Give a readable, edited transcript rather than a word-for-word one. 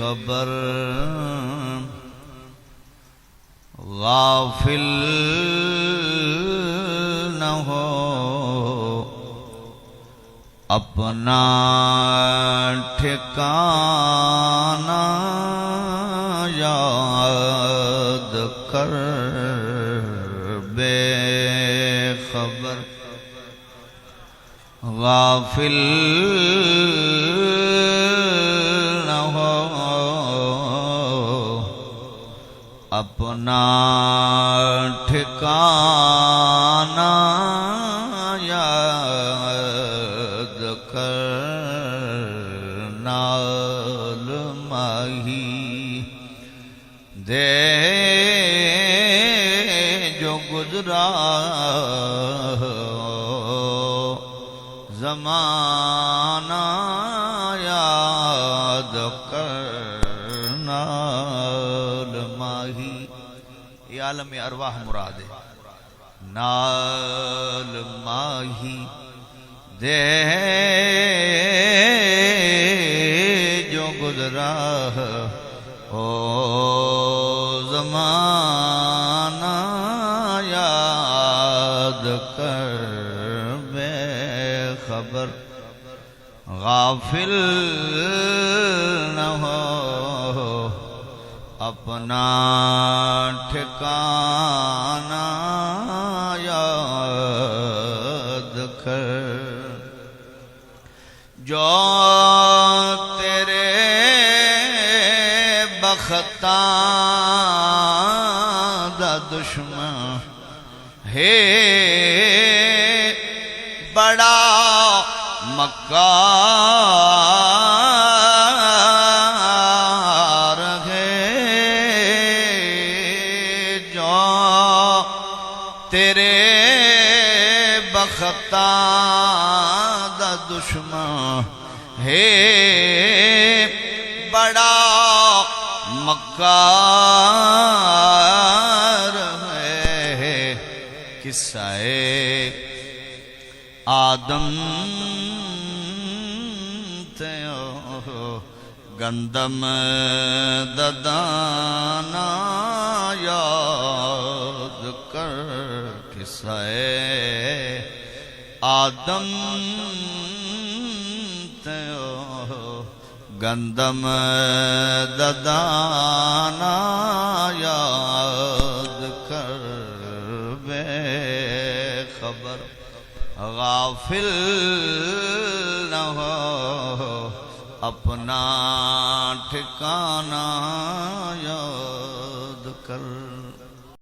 خبر غافل نہ ہو اپنا ٹھکانہ یاد کر بے خبر غافل نہ ہو اپنا ٹھکانہ یاد کر نال ماہی دے جو گزرا زمانہ یاد کر نال ماہی یہ عالم ارواح مراد ہے نال ماہی دے جو گزرا او زمانہ یاد کر بے خبر غافل نہ ہو اپنا ٹھکانہ یاد کر جو تیرے بختاں دا دشمن ہے بڑا مکار ہے جو تیرے بختاں دا دشمن ہے بڑا مکار ہے قصہ آدم گندم ددانا یاد کر قصہ آدم گندم ددانا یاد کر بے خبر غافل نہ ہو اپنا ٹھکانہ یاد کر